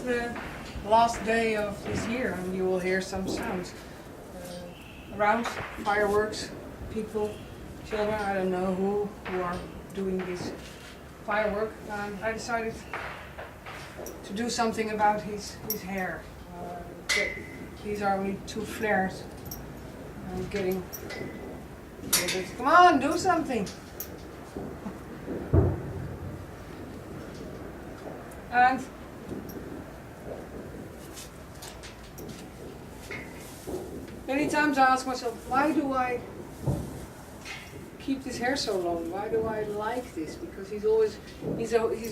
the last day of this year and you will hear some sounds around, fireworks, people, children, I don't know who are doing this firework. And I decided to do something about his hair. These are only 2 flares. I'm getting a little bit, come on, do something! And many times I ask myself, why do I keep this hair so long? Why do I like this? Because he's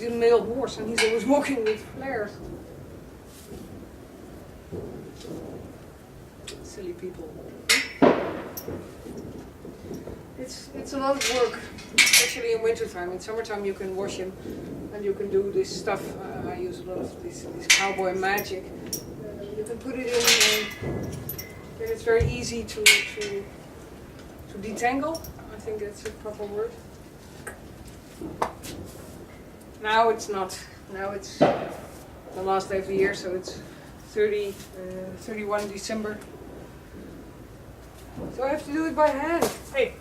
a male horse and he's always walking with flares. Silly people. It's a lot of work, especially in wintertime. In summertime you can wash him and you can do this stuff. I use a lot of this cowboy magic. You can put it in and it's very easy to detangle. I think that's a proper word. Now it's not. Now it's the last day of the year, so it's 31 December. So I have to do it by hand. Hey!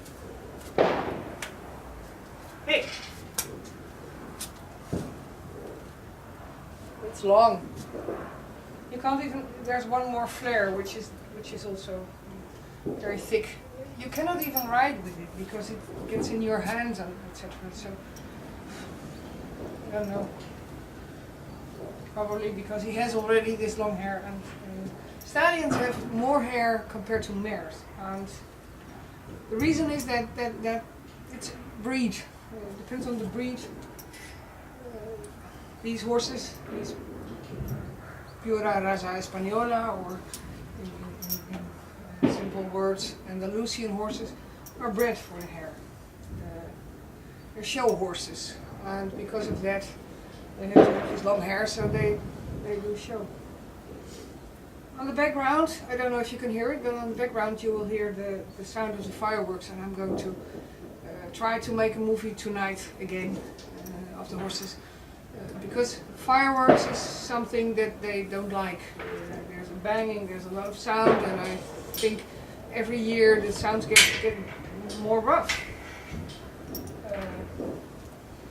Hey! It's long. You can't even, there's one more flare which is also very thick. You cannot even ride with it because it gets in your hands and etc. So I don't know. Probably because he has already this long hair, and stallions have more hair compared to mares, and the reason is that it's breed. It depends on the breed. These horses, these Pura Raza Española, or in simple words, Andalusian horses, are bred for the hair. They're show horses, and because of that they have to have this long hair, so they do show. On the background, I don't know if you can hear it, but on the background you will hear the sound of the fireworks, and I'm going to try to make a movie tonight again of the horses. Because fireworks is something that they don't like. There's a banging, there's a lot of sound, and I think every year the sounds get more rough.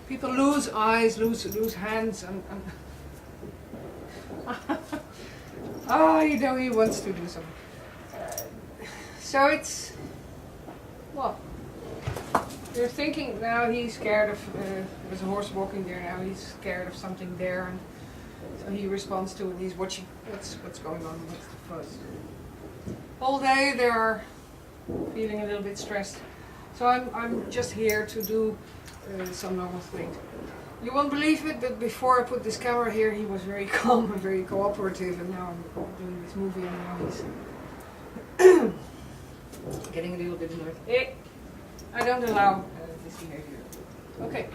People lose eyes, lose hands, and oh, you know, he wants to do something. So it's, well, you're thinking now he's scared of, there's a horse walking there now, he's scared of something there, and so he responds to it, he's watching what's going on with the fuzz. All day they are feeling a little bit stressed. So I'm just here to do some normal things. You won't believe it, but before I put this camera here, he was very calm and very cooperative, and now I'm doing this movie and now he's getting a little bit annoyed. Hey, I don't allow this behavior. Okay.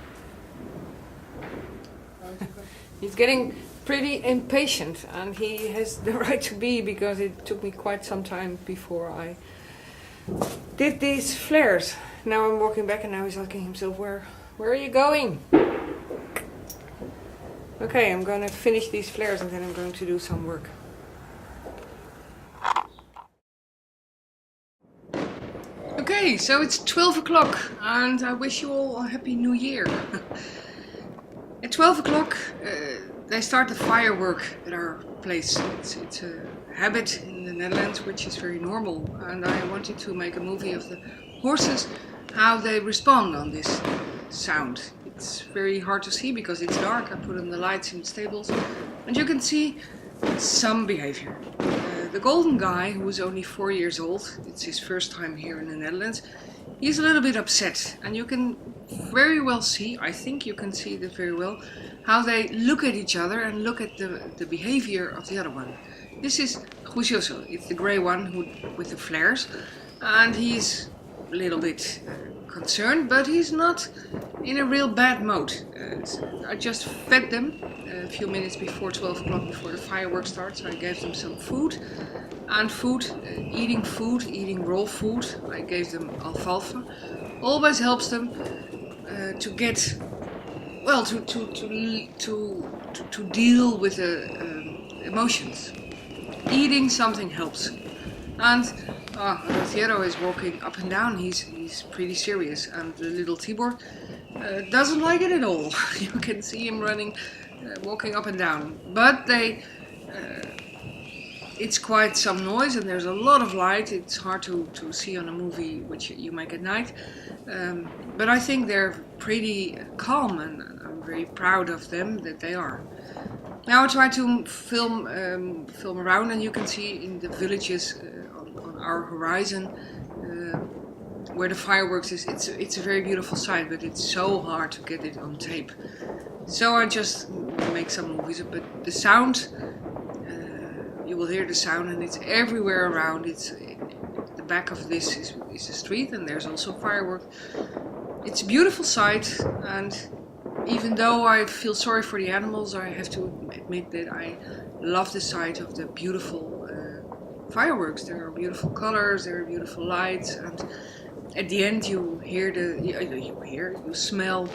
He's getting pretty impatient, and he has the right to be, because it took me quite some time before I did these flares. Now I'm walking back and now he's asking himself, where are you going? Okay, I'm going to finish these flares and then I'm going to do some work. Okay, so it's 12 o'clock and I wish you all a happy new year. At 12 o'clock they start the firework at our place. It's a habit in the Netherlands which is very normal, and I wanted to make a movie of the horses, how they respond on this sound. It's very hard to see because it's dark. I put on the lights in the stables and you can see some behavior. The golden guy, who is only 4 years old, it's his first time here in the Netherlands, he's a little bit upset, and you can very well see, I think you can see that very well, how they look at each other and look at the behavior of the other one. This is Juicioso, it's the grey one with the flares, and he's a little bit concerned, but he's not in a real bad mode. I just fed them a few minutes before 12 o'clock, before the fireworks starts. I gave them some food, and eating raw food. I gave them alfalfa. Always helps them to get, well, to deal with a emotions. Eating something helps. And Rociero is walking up and down. He's pretty serious, and the little Tibor doesn't like it at all. You can see him running, walking up and down. But it's quite some noise, and there's a lot of light. It's hard to see on a movie which you make at night. But I think they're pretty calm, and I'm very proud of them that they are. Now I try to film around, and you can see in the villages on our horizon where the fireworks is. It's a very beautiful sight, but it's so hard to get it on tape. So I just make some movies, but the sound, you will hear the sound, and it's everywhere around. The back of this is a street, and there's also fireworks. It's a beautiful sight, and even though I feel sorry for the animals, I have to admit that I love the sight of the beautiful fireworks. There are beautiful colors, there are beautiful lights, and at the end you smell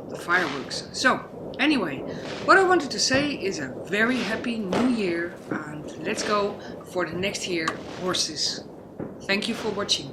the fireworks. So anyway, what I wanted to say is a very happy new year, and let's go for the next year, horses. Thank you for watching.